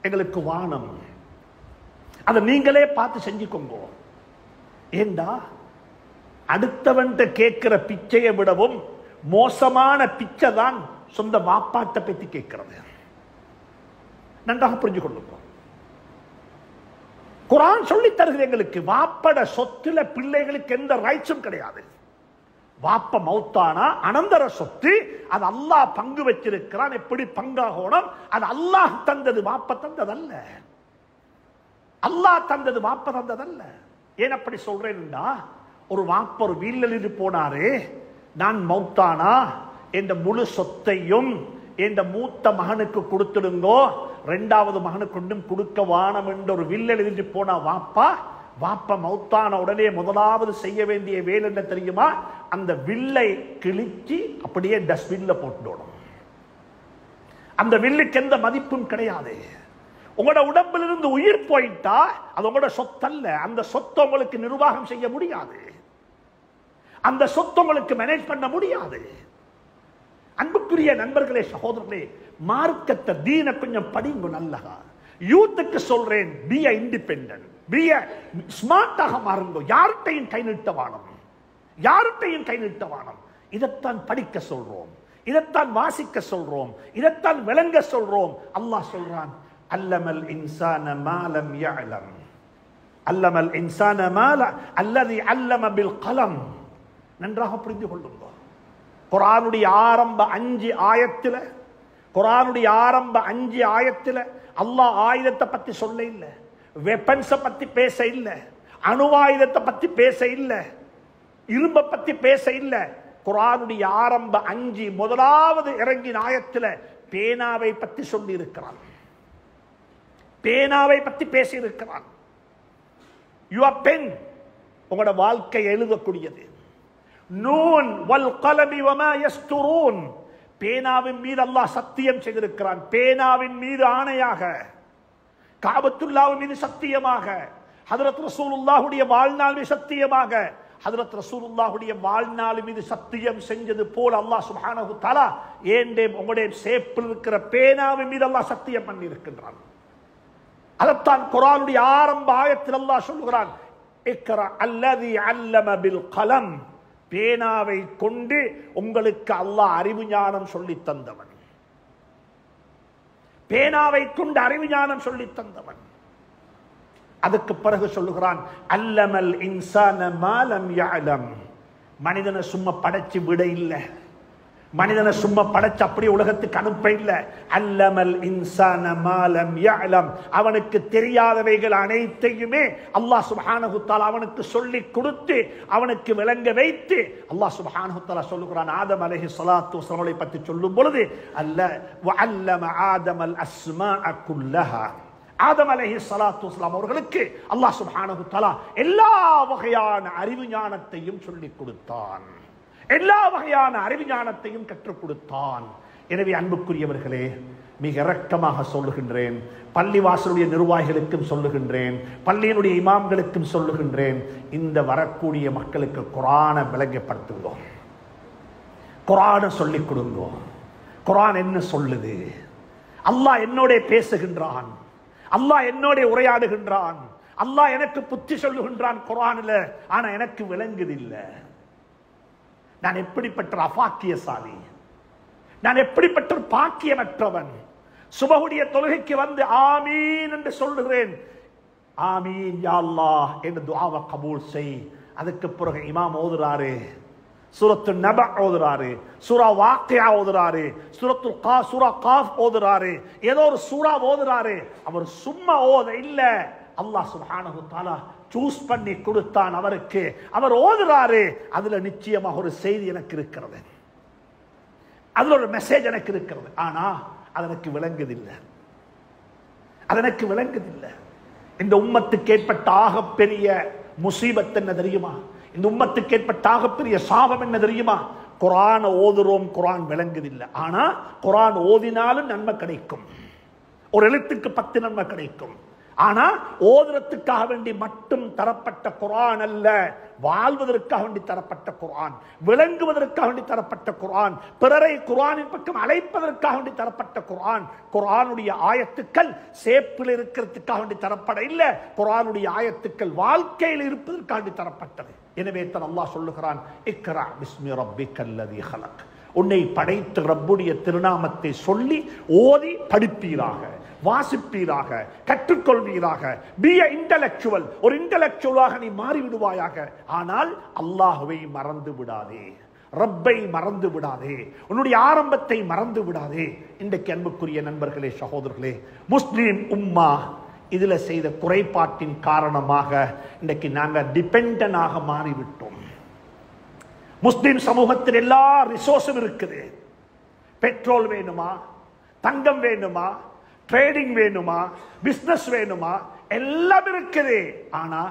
எங்களுக்கு வானம், அதை நீங்களே பார்த்து செஞ்சுக்கோங்க. ஏண்டா அடுத்தவன் கேட்கிற பிச்சையை விடவும் மோசமான பிச்சை தான் சொந்த வாப்பாட்ட பத்தி கேட்கிறது. நன்றாக புரிஞ்சு கொள்ளுங்க. குர்ஆன் சொல்லி தருகிறது எங்களுக்கு வாப்பட சொத்துல பிள்ளைகளுக்கு எந்த ரைட்ஸும் கிடையாது. வாப்ப மௌத்தானா அனந்தர சொத்து, அது அல்லாஹ் பங்கு வச்சிருக்கிறான். எப்படி பங்காகணும்? அது அல்லாஹ் தந்தது, வாப்ப தந்ததல்ல. அல்லாஹ் தந்தது, வாப்ப தந்ததல்ல. ஏன் அப்படி சொல்றேன்டா, ஒரு வாப்ப ஒரு வீட்டில் போனாரு, நான் மௌத்தானா என்ற முழு சொத்தையும் என்ற மூத்த மகனுக்கு கொடுத்துடுங்கோ, இரண்டாவது மகனுக்கு ஒன்றும் கொடுக்க வானம் என்ற ஒரு வில் எழுதிட்டு போனா வாப்பா, வாப்பா மௌத்தான உடனே முதலாவது செய்ய வேண்டிய வேலை என்ன தெரியுமா? அந்த வில்லை கிழிச்சு அப்படியே டஸ்ட்பின்ல போட்டுடணும். அந்த வில்லுக்கு எந்த மதிப்பும் கிடையாது. உங்களோட உடம்பிலிருந்து உயிர் போயிட்டா அது உங்களோட சொத்தல்ல. அந்த சொத்தை உங்களுக்கு நிர்வாகம் செய்ய முடியாது. அந்த சொத்தை உங்களுக்கு மேனேஜ் பண்ண முடியாது. அன்புக்குரிய நண்பர்களே, சகோதரர்களே, மார்க்கத்தை தீன கொஞ்சம் படிங்க நல்லா. யூத்துக்கு சொல்றேன், be a independent, be a ஸ்மார்ட்டாக மாறுங்க. யார்கிட்டையும் கை நீட்டவானம், யார்கிட்டையும் கை நீட்டவானம். இதைத்தான் படிக்க சொல்றோம், இதைத்தான் வாசிக்க சொல்றோம், இதைத்தான் விளங்க சொல்றோம். அல்லாஹ் சொல்றான், அல்லமல் இன்சான மாலம் யஅலம், அல்லமல் இன்சான மால அல்லதி அல்லம பில் கலம். நன்றாக புரிந்து கொள்ளுங்க. குர்ஆனுடைய ஆரம்ப 5 ஆயத்துல, குர்ஆனுடைய ஆரம்ப 5 ஆயத்துல அல்லாஹ் ஆயுதத்தை பத்தி சொல்ல இல்ல, வெப்பன்ஸை பத்தி பேச இல்ல, அணுவாயுதத்தை பத்தி பேச இல்ல, இரும்பை பத்தி பேச இல்ல. குர்ஆனுடைய ஆரம்ப 5 முதலாவது இறங்கின ஆயத்துல பேனாவை பத்தி சொல்லி இருக்கிறான், பேனாவை பத்தி பேசி இருக்கிறான். யுவர் பென், உங்களோட வாழ்க்கை எழுதக்கூடியது. நூன் வல் கலமி வமா யஸ்துரூன், பேனாவின் மீது அல்லாஹ் சத்தியம் செய்திருக்கிறான். பேனாவின் மீது ஆணையாக, காபத்துல்லாஹ் மீது சத்தியமாக, ஹஜ்ரத் ரசூலுல்லாஹுடைய வாழ்நாள் மீது சத்தியமாக, ஹஜ்ரத் ரசூலுல்லாஹுடைய வாழ்நாள் மீது சத்தியம் செஞ்சது போல அல்லாஹ் சுப்ஹானஹு தஆலா ஏண்டே உங்களுடைய சேப்பில் இருக்கிற பேனாவின் மீது அல்லாஹ் சத்தியம் பண்ணி இருக்கின்றான். அதைத்தான் குர்ஆனுடைய ஆரம்ப ஆயத்தில் அல்லாஹ் சொல்கிறான், இக்ரா அல்லதி அல்லம பில் கலம், பேனாவை கொண்டு உங்களுக்கு அல்லாஹ் அறிவு ஞானம் சொல்லி தந்தவன், பேனாவை கொண்டு அறிவு ஞானம் சொல்லி தந்தவன். அதுக்கு பிறகு சொல்லுகிறான், அல்லமல் இன்சான மாலம் யஅலம், மனிதனை சும்மா படைச்சு விட இல்லை, மனிதனை சும்மா படைச்சு அப்படியே உலகத்துக்கு அனுப்ப இல்லை. அல்லமல் இன்சான மாலம் யஅலம், அவனுக்கு தெரியாதவைகள் அனைத்தையுமே அல்லாஹ் சுப்ஹானஹு தஆலா அவனுக்கு சொல்லி கொடுத்து அவனுக்கு விளங்க வைத்து அல்லாஹ் சுப்ஹானஹு தஆலா சொல்லுகிறான். ஆதம் அலைஹிஸ்ஸலாத்து வஸலாமை பற்றி சொல்லும் பொழுது அல்ல வஅல்லம ஆதமல் அஸ்மாஅ குல்லஹா, ஆதம் அலைஹிஸ்ஸலாத்து வஸலாம் அவர்களுக்கு அல்லாஹ் சுப்ஹானஹு தஆலா எல்லா வகையான அறிவு ஞானத்தையும் சொல்லி கொடுத்தான், எல்லா வகையான அறிவு ஞானத்தையும் கற்றுக் கொடுத்தான். எனவே அன்புக்குரியவர்களே, மிக இரக்கமாக சொல்லுகின்றேன், பள்ளிவாசலுடைய நிர்வாகிகளுக்கும் சொல்லுகின்றேன், பள்ளியினுடைய இமாம்களுக்கும் சொல்லுகின்றேன், இந்த வரக்கூடிய மக்களுக்கு குர்ஆனை விளங்கப்படுத்துவோம், குர்ஆனை சொல்லிக் கொடுங்க. குர்ஆன் என்ன சொல்லுது? அல்லாஹ் என்னோட பேசுகின்றான், அல்லாஹ் என்னோட உரையாடுகின்றான், அல்லாஹ் எனக்கு புத்தி சொல்லுகின்றான் குர்ஆனில். ஆனா எனக்கு விளங்குதில்லை. நான் எப்படிப்பட்ட அபாக்கியசாலி, நான் எப்படிப்பட்ட பாக்கியமற்றவன். சுபஹுடைய தொழுகைக்கு வந்து ஆமீன் என்று சொல்லுகிறேன், ஆமீன் யா அல்லாஹ் என்று துஆவை கபூல் செய். அதுக்கு பிறகு இமாம் ஓதுறாரு, சூரத்து நப ஓதுறாரு, சூரா வாக்கியா ஓதுறாரு, சூரா காஃப் ஓதுறாரு, ஏதோ ஒரு சூரா ஓதுறாரு. அவர் சும்மா ஓத இல்ல, அல்லாஹ் சுப்ஹானஹு தஆலா சூஸ் பண்ணி கொடுத்தான் அவருக்கு. அவர் ஓதுறாரு, அதுல நிச்சயமாக ஒரு செய்தி எனக்கு இருக்கிறது, அதுல ஒரு மெசேஜ் எனக்கு இருக்கிறது. ஆனா அது எனக்கு விளங்குதில்லை, அது எனக்கு விளங்குதில்லை. இந்த உம்மத்துக்கு ஏற்பட்ட ஆகப்பெரிய முசீபத் என்ன தெரியுமா? இந்த உம்மத்துக்கு ஏற்பட்ட ஆகப்பெரிய சாபம் என்ன தெரியுமா? குர்ஆன் ஓதுறோம், குர்ஆன் விளங்குதில்லை. ஆனா குர்ஆன் ஓதினாலும் நன்மை கிடைக்கும், ஒரு எழுத்துக்கு 10 நன்மை கிடைக்கும். ஆனா ஓதுறதுக்காக வேண்டி மட்டும் தரப்பட்ட குர்ஆன் அல்ல, வாழ்வதற்காக வேண்டி தரப்பட்ட குர்ஆன், விளங்குவதற்காக வேண்டி தரப்பட்ட குர்ஆன், பிறரை குர்ஆனின் பக்கம் அழைப்பதற்காக வேண்டி தரப்பட்ட குர்ஆன். குர்ஆனுடைய ஆயத்துக்கள் சேப்பில் இருக்கிறதுக்காக வேண்டி தரப்பட இல்ல, குர்ஆனுடைய ஆயத்துக்கள் வாழ்க்கையில் இருப்பதற்காக வேண்டி தரப்பட்டது. எனவே தான் அல்லாஹ் சொல்லுகிறான், இக்ரா பிஸ்மி ரப்பிக்கல்லதீ ஹலக், உன்னை படைத்த ரப்புடைய திருநாமத்தை சொல்லி ஓதி படிப்பீராக, வாசிப்பீராக, கற்றுக்கொள்வீராக. பி எ இன்டலெக்சுவல், ஒரு இன்டலெக்சுவலாக நீ மாறிவிடுவாயாக. ஆனால் அல்லாஹ்வை மறந்து விடாதே, ரப்பை மறந்து விடாதே, உன்னுடைய ஆரம்பத்தை மறந்து விடாதே. இன்றைக்கு அன்புக்குரிய நண்பர்களே, சகோதரர்களே, முஸ்லிம் உம்மா இதுல செய்த குறைபாட்டின் காரணமாக இன்றைக்கு நாங்கள் டிபெண்டனாக மாறிவிட்டோம். முஸ்லிம் சமூகத்தில் எல்லா ரிசோர்ஸும் இருக்குது. பெட்ரோல் வேணுமா, தங்கம் வேணுமா, ட்ரேடிங் வேணுமா, பிசினஸ் வேணுமா, எல்லாம் இருக்குது. ஆனா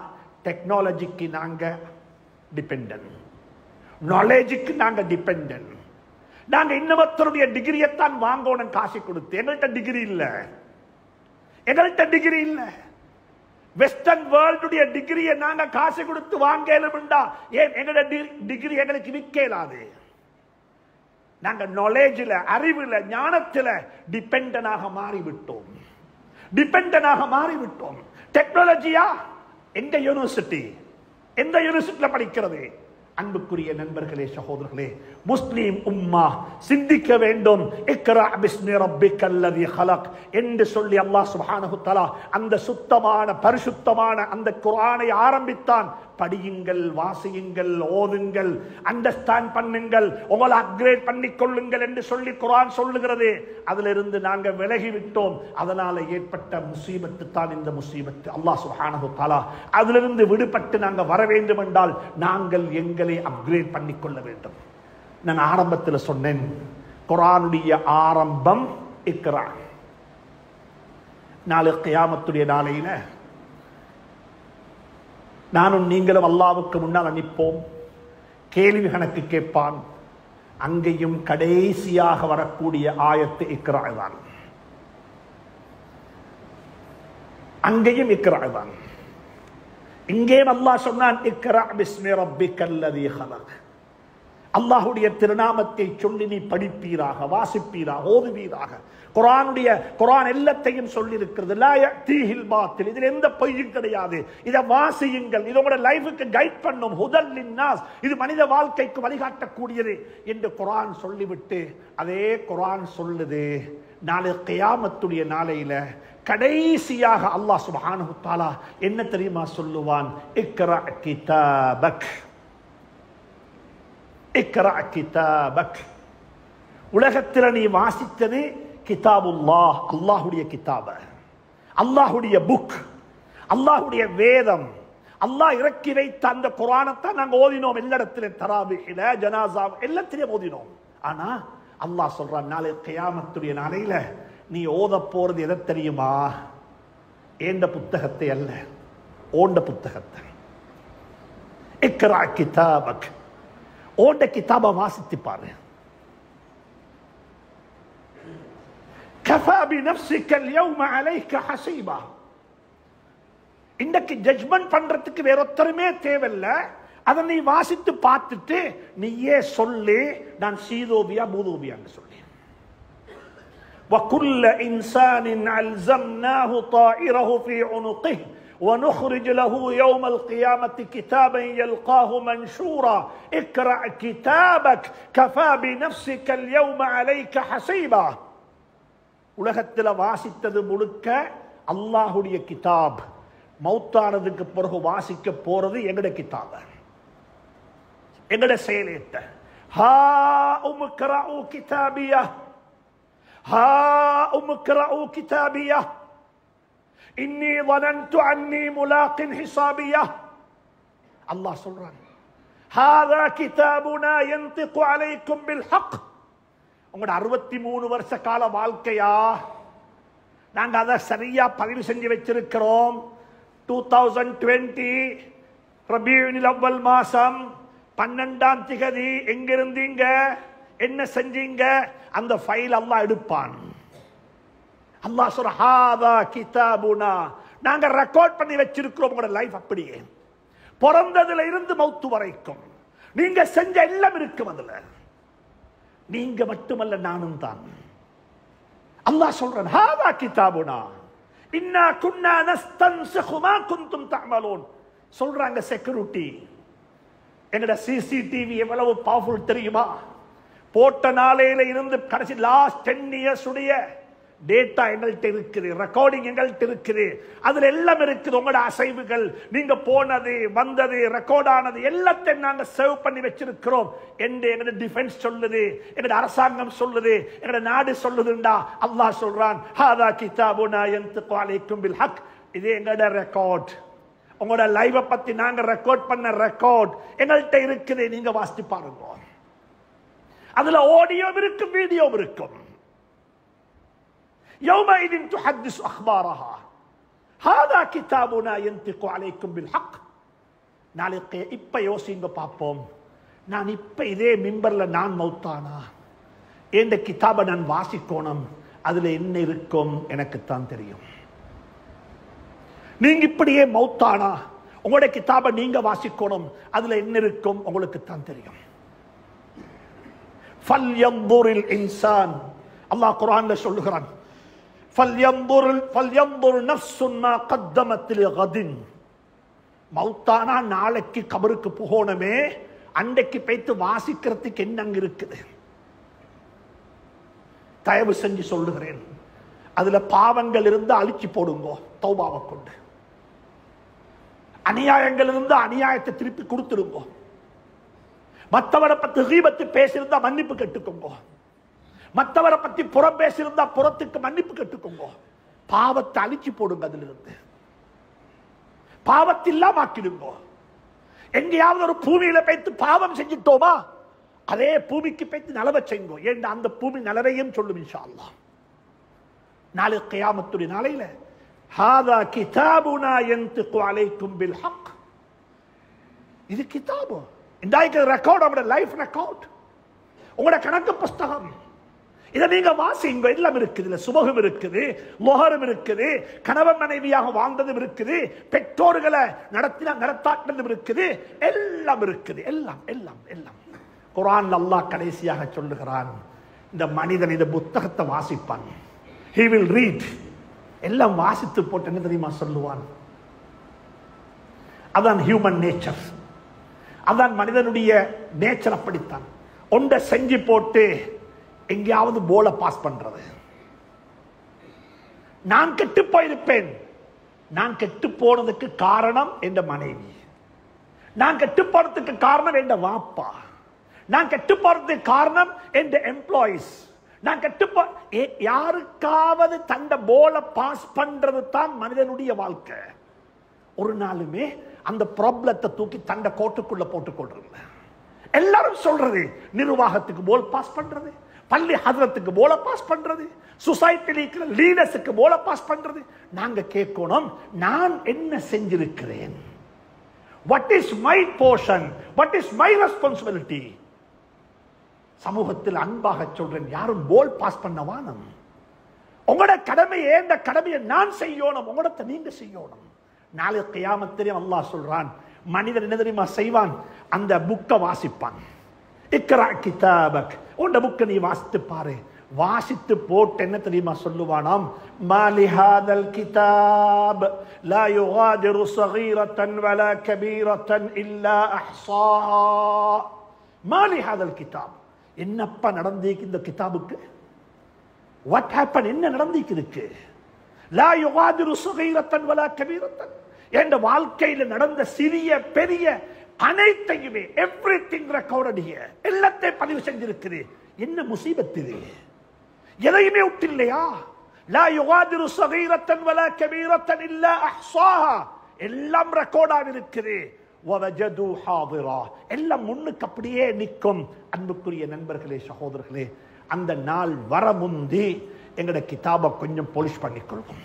டெக்னாலஜிக்கு நாங்க டிபெண்டன்ட், நாலேஜுக்கு நாங்க டிபெண்டன்ட். நாங்க இன்னொருத்தருடைய டிகிரியத்தான் வாங்கணும் காசு கொடுத்து. எங்கள்கிட்ட டிகிரி இல்ல, எங்கள்கிட்ட டிகிரி இல்ல. வெஸ்டர்ன் வேர்ல்டுடைய டிகிரியை நாங்க காசு கொடுத்து வாங்கலும்டா. ஏன் எங்களுடைய டிகிரி எங்களுக்கு விற்கலாது? நாங்க நாலேஜ்ல, அறிவுல, ஞானத்துல டிபெண்டனாக மாறிவிட்டோம், டிபெண்டனாக மாறிவிட்டோம். டெக்னாலஜியா எந்த யூனிவர்சிட்டி, எந்த யூனிவர்சிட்டியில படிக்கிறது? அன்புக்குரிய நண்பர்களே, சகோதரர்களே, முஸ்லிம் உம்மா சிந்திக்க வேண்டும். இக்ரா பிஸ்மி ரப்பிக்கல்லதி ஹலக் என்று சொல்லி அல்லாஹ் சுப்ஹானஹு தஆலா அந்த சுத்தமான பரிசுத்தமான அந்த குர்ஆனை ஆரம்பித்தான். படியுங்கள், வாசியுங்கள், ஓதுங்கள், அண்டர்ஸ்டாண்ட் பண்ணுங்கள், உங்களை அப்கிரேட் பண்ணிக் கொள்ளுங்கள் என்று சொல்லி குர்ஆன் சொல்லுகிறது. அதிலிருந்து நாங்க விலகி விட்டோம். அதனால ஏற்பட்ட முசீபத்து தான் இந்த முசீபத்து. அல்லாஹ் சுப்ஹானஹு தஆலா அதிலிருந்து விடுபட்டு நாங்க வர வேண்டும் என்றால் நாங்கள் எங்களை அப்கிரேட் பண்ணிக்கொள்ள வேண்டும். நான் ஆரம்பத்தில் சொன்னேன், குர்ஆனுடைய ஆரம்பம் இக்ரா. நாளை கியாமத்துடைய நாளையில நானும் நீங்களும் அல்லாஹ்வுக்கு முன்னால் நிற்போம். கேள்வி கணக்கு கேட்பான். அங்கேயும் கடைசியாக வரக்கூடிய ஆயத்து இக்ரா தான். அங்கேயும் இக்ரா தான். இங்கேயும் அல்லாஹ் சொன்னான், இக்ரா பிஸ்மி ரப்பிக்கல்லதி ஹலக். அல்லாஹ்வுடைய திருநாமத்தை சொல்லி நீ படிப்பீராக, வாசிப்பீராக, ஓதுவீராக. குர்ஆன் எல்லாத்தையும் சொல்லி இருக்கிறது. லா யஅதீஹில் பாத்தில், இதில் எந்த பொய்யும் கிடையாது. இதை வாசியுங்கள், இது உங்களோட லைஃபுக்கு கைட் பண்ணும். ஹுதல் லின்னாஸ், இது மனித வாழ்க்கைக்கு வழிகாட்டக்கூடியது என்று குர்ஆன் சொல்லிவிட்டு அதே குர்ஆன் சொல்லுது, நாளை கியாமத்துடைய நாளையில கடைசியாக அல்லாஹ் சுப்ஹானஹு தஆலா என்ன தெரியுமா சொல்லுவான்? இக்ரா கிதாபக், இக்ரா கிதாபக். உலகத்தில் நீ வாசித்தது கிதாபுல்லாஹ், அல்லாஹ்வுடைய கிதாப, அல்லாஹ்வுடைய புக், அல்லாஹ்வுடைய வேதம். அல்லாஹ் இறக்கி வைத்த அந்த குர்ஆனைத்தான் நாங்க ஓதினோம். எல்லா இடத்திலும் தராபீஹில, ஜனாஸா எல்லாத்திலும் ஓதினோம். ஆனா அல்லாஹ் சொல்றான், நாளை கியாமத்துடைய நாளையில நீ ஓத போறது எதை தெரியுமா? ஏண்ட புத்தகத்தை அல்ல, ஓண்ட புத்தகத்தை. இக்ரா கிதாபக், ஓண்ட கிதாபை வாசித்து பாரு. கஃபா பினஃப்ஸிக அல்யௌம அலைக ஹஸீபா. இன்னைக்கு ஜட்ஜ்மென்ட் பண்றதுக்கு வேற ஒருத்தருமே தேவையில்ல. அதை நீ வாசித்து பார்த்துட்டு நீயே சொல்லு, நான் சீதோபியா பூதோபியான்னு சொல்லி. وَكُلَّ إِنسَانٍ أَلْزَمْنَاهُ طَائِرَهُ فِي عُنُقِهِ وَنُخْرِجُ لَهُ يَوْمَ الْقِيَامَةِ كِتَابًا يَلْقَاهُ مَنْشُورًا اقْرَأْ كِتَابَكَ كَفَى بِنَفْسِكَ الْيَوْمَ عَلَيْكَ حَسِيبًا. உலகத்தில் வாசித்தது முழுக்க அல்லாஹ்வுடைய கிதாப். மௌத்தானதுக்கு பிறகு வாசிக்க போறது எங்கட கிதாப், எங்கட செயலேட்ட. ஹா உம்க்ரஉ கிதாபியா, ஹா உம்க்ரஉ கிதாபியா இன்னி ظننت أني ملاق حسابيا. அல்லாஹ் சொல்றான், ஹாதா கிதாபுனா ينطق عليكم بالحق. உங்களோட 63 வருஷ கால வாழ்க்கையா நாங்க அதை சரியா பதிவு செஞ்சு வச்சிருக்கிறோம். 2020 ரபியுல் அவ்வல் மாசம் 12ஆம் திகதி எங்கிருந்தீங்க, என்ன செஞ்சீங்க, அந்த ஃபைல் அல்லாஹ் எடுப்பான். அல்லாஹ் சொல்ற, ஹாதா கிதாபுனா, நாங்க ரெக்கார்ட் பண்ணி வச்சிருக்கிறோம் உங்களோட லைஃப். அப்படியே பிறந்ததுல இருந்து மௌத்து வரைக்கும் நீங்க செஞ்ச எல்லாம் இருக்கும் அதுல. நீங்க மட்டுமல்ல, நானும் தான். அல்லாஹ் சொல்றான், ஹாதா கிதாபுனா இன்னா குன்னா நஸ்தன்சிஹு மா குன்தும் தஅமலூன். சொல்றாங்க செக்யூரிட்டி, எங்கட சிசிடிவி எவ்வளவு பவர்ஃபுல் தெரியுமா? போட்ட நாளையில இருந்து கடைசி லாஸ்ட் 10 இயர்ஸ் உடைய டேட்டா எங்கள்கிட்ட இருக்குது, ரெக்கார்டிங் எங்கள்கிட்ட இருக்குது, அதுல எல்லாம் இருக்குது. உங்களோட அசைவுகள், நீங்க போனது வந்தது ரெக்கார்ட் ஆனது எல்லாத்தையும் நாங்க சேவ் பண்ணி வச்சிருக்கிறோம் என்று எங்களோட டிஃபென்ஸ் சொல்லுது, எங்களோட அரசாங்கம் சொல்லுது, எங்களோட நாடு சொல்லுதுண்டா. அல்லாஹ் சொல்றான், ஹாதா கிதாபுனா யன்திகு அலைக்கும் பில் ஹக். இது எங்களோட ரெக்கார்ட். உங்களோட லைவ பத்தி நாங்க ரெக்கார்ட் பண்ண ரெக்கார்ட் எங்கள்கிட்ட இருக்குது. நீங்க வாசித்து பாருங்க. அதுல ஆடியோ இருக்கும், வீடியோ இருக்கும். يومئذ تحدث أخبارها هذا كتابنا ينطق عليكم بالحق. நாளைக்கு இப்ப யோசிங்க பாப்போம், நான் இப்ப இதே மிம்பர்ல நான் மௌத்தானா, இந்த கிதாபை நான் வாசிக்கணும், அதுல என்ன இருக்கும் எனக்குத்தான் தெரியும். நீங்க இப்படியே மௌத்தானா, உங்களுடைய கிதாபை நீங்க வாசிக்கணும், அதுல என்ன இருக்கும் உங்களுக்குத்தான் தெரியும். ஃபல்யன்துரில் இன்சான், அல்லாஹ் குர்ஆன்ல சொல்லுகிறான், فَلْيَنْظُرْ نَفْسٌ مَا قَدَّمَتْ لِغَدٍ. மௌத்தானா நாளைக்கு கபருக்கு போகணுமே, அன்றைக்கு போய்த்து வாசிக்கிறதுக்கு என்ன அங்க இருக்குது. தயவு செஞ்சு சொல்லுகிறேன், அதுல பாவங்கள் இருந்து அழிச்சு போடுங்க தௌபாவை கொண்டு. அநியாயங்கள் இருந்து அநியாயத்தை திருப்பி கொடுத்துருங்க. மற்றவரை பத்தி கீபத்து பேசியிருந்தா மன்னிப்பு கேட்டுக்கோங்க. மற்றவரை பத்தி புறம் பேசியிருந்தா புறத்துக்கு மன்னிப்பு கேட்டுக்கோங்க. பாவத்தை அழிச்சு போடுங்க, அதுல இருந்து பாவத்தை இல்லாம ஆக்கிடுங்க. எங்கேயாவது ஒரு பூமியில போய்த்து பாவம் செஞ்சிட்டோமா, அதே பூமிக்கு போய்த்து நலவை செய்யுங்க. ஏன் அந்த பூமி நலவையும் சொல்லும் இன்ஷா அல்லாஹ். நாளை கியாமத்துடைய நாளையில ஹாதா கிதாபுனா யன்திகு அலைக்கும் பில் ஹக். இது கிதாபு, இன்றைக்கு ரெக்கார்ட், உங்களோட லைஃப் ரெக்கார்ட், உங்களோட கணக்கு புஸ்தகம். இதை நீங்க வாசிங்க. எல்லாம் இருக்குது. இதுல சுபகம் இருக்குது, மொஹரம் இருக்குது, கணவன் மனைவியாக வாழ்ந்ததும் இருக்குது, பெற்றோர்களை நடத்தாட்டதும் இருக்குது, எல்லாம் இருக்குது. எல்லாம் எல்லாம் எல்லாம் குர்ஆன் அல்லாஹ் கடைசியாக சொல்லுகிறான், இந்த மனிதன் இந்த புத்தகத்தை வாசிப்பான். he will read. எல்லாம் வாசித்து போட்டு என்ன தெரியுமா சொல்லுவான், அதான் ஹியூமன் நேச்சர், அதான் மனிதனுடைய நேச்சர். அப்படித்தான் ஒன்றை செஞ்சு போட்டு எங்கேயாவது போல பாஸ் பண்றது. நான் கெட்டு போயிருப்பேன், நான் கெட்டு போனதுக்கு காரணம் என்ற மனைவி, நான் கெட்டு போறதுக்கு காரணம் என்ற வாப்பா, நான் கெட்டு போறதுக்கு காரணம் என்ற எம்ப்ளாயிஸ், நான் கெட்டு யாருக்காவது தந்த போல பாஸ் பண்றது தான் மனிதனுடைய வாழ்க்கை. ஒரு நாளுமே அந்த ப்ராப்ளத்தை தூக்கி தண்ட கோட்டுக்குள்ள போட்டுக் கொள்றது. எல்லாரும் சொல்றது நிர்வாகத்துக்கு போல் பாஸ் பண்றது, பள்ளி ஹதரத்துக்கு போல பாஸ் பண்றது, சொசைட்டில இருக்கிற லீடர்ஸுக்கு போல பாஸ் பண்றது. நாங்க கேட்கணும், நான் என்ன செஞ்சிருக்கிறேன்? what is my portion, what is my responsibility? சமூகத்தில் அன்பாக சொல்றேன், யாரும் போல் பாஸ் பண்ண வானம். உங்களோட கடமையை, இந்த கடமையை நான் செய்யணும், உங்களோட நீங்க செய்யணும். நாளை கியாமத்திலே அல்லாஹ் சொல்றான், மனிதன் என்ன தெரியுமா செய்வான், அந்த புக்கை வாசிப்பான். இக்ரா கிதாபக், உண்ட புக்கை நீ வாசித்து பாரு. வாசித்து போட்டு என்ன தெரியுமா சொல்லுவானாம், மாலி ஹாதல் கிதாப் லா யுகாதிரு ஸகீரத்தன் வலா கபீரத்தன் இல்லா அஹ்ஸாஹா. மாலி ஹாதல் கிதாப், என்னப்பா நடந்தீக்கு இந்த கிதாபுக்கு? வாட் ஹேப்பன், என்ன நடந்தீக்கு இதுக்கு? லா யுகாதிரு ஸகீரத்தன் வலா கபீரத்தன், என்ற வாழ்க்கையில் நடந்த சிறிய பெரிய அனைத்தையுமே, எவ்ரிதிங் ரெக்கார்டட் ஹியர், எல்லாத்தையும் பதிவு செஞ்சிருக்குது. என்ன முசீபத் இது? எதையுமே விட்டில்லையா? லா யுகாதிரு ஸகீரத்தன் வலா கபீரத்தன் இல்லா அஹ்ஸாஹா, எல்லாம் ரெக்கார்டாக இருக்குது. வவஜது ஹாதிரா, எல்லாம் முன்னுக்கு அப்படியே நிற்கும். அன்புக்குரிய நண்பர்களே, சகோதரர்களே, அந்த நாள் வர முந்தி எங்கட கிதாபை கொஞ்சம் பாலிஷ் பண்ணிக்கொள்வோம்,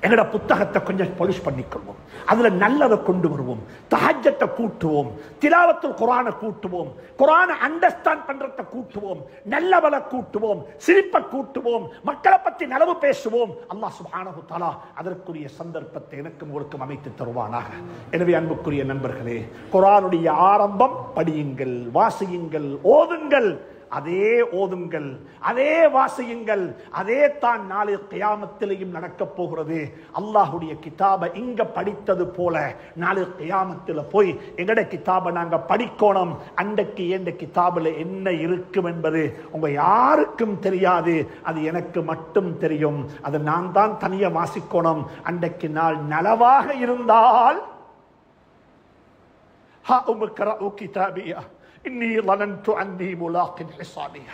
எங்கட புத்தகத்தை கொஞ்சம் பாலிஷ் பண்ணிக்கொள்வோம். அதுல நல்லதை கொண்டு வருவோம், தஹஜ்ஜத்தை கூட்டுவோம், திலாவத்துல் குர்ஆனை கூட்டுவோம், குர்ஆனை அண்டர்ஸ்டாண்ட் பண்றதை கூட்டுவோம், நல்லவளை கூட்டுவோம், சிரிப்பை கூட்டுவோம், மக்களை பற்றி நலவு பேசுவோம். அல்லாஹ் சுப்ஹானஹு வ தஆலா அதற்குரிய சந்தர்ப்பத்தை எனக்கும் உங்களுக்கும் அமைத்து தருவானாக. எனவே அன்புக்குரிய நண்பர்களே, குர்ஆனுடைய ஆரம்பம் படியுங்கள், வாசியுங்கள், ஓதுங்கள். அதே ஓதுங்கள், அதே வாசியுங்கள். அதே தான் நாளை கியாமத்திலேயும் நடக்க போகிறது. அல்லாஹ்வுடைய கிதாபை இங்க படித்தது போல நாளை கியாமத்தில் போய் எங்கட கிதாபை நாங்க படிக்கணும். அன்றைக்கு எந்த கிதாபில் என்ன இருக்கும் என்பது உங்க யாருக்கும் தெரியாது. அது எனக்கு மட்டும் தெரியும். அதை நான் தான் தனியா வாசிக்கணும். அன்றைக்கு நாள் நலவாக இருந்தால் ஹா உம்கரஉ கிதாபியா இன்னி ظننت أني ملاق حسابيا.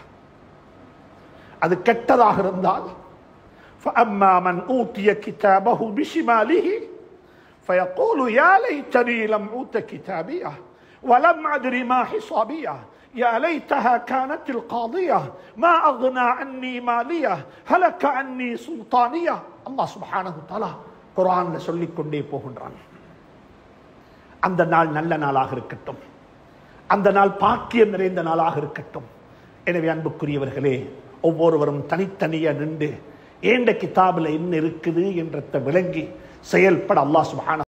அது கெட்டதாக இருந்தால் فأما من أوتي كتابه بشماله فيقول يا ليتني لم أوت كتابيه ولم أدر ما حسابيه يا ليتها كانت القاضية ما أغنى عني ماليه هلك عني سلطانيه. الله سبحانه وتعالى குர்ஆன்ல சொல்லிக் கொண்டே போகின்றான். அந்த நாள் நல்ல நாளாக இருக்கட்டும். அந்த நாள் பாக்கியம் நிறைந்த நாளாக இருக்கட்டும். எனவே அன்புக்குரியவர்களே, ஒவ்வொருவரும் தனித்தனியா நின்று ஏண்ட கிதாபில் என்ன இருக்குது என்றதை விளங்கி செயல்பட அல்லாஹ் சுப்ஹானஹு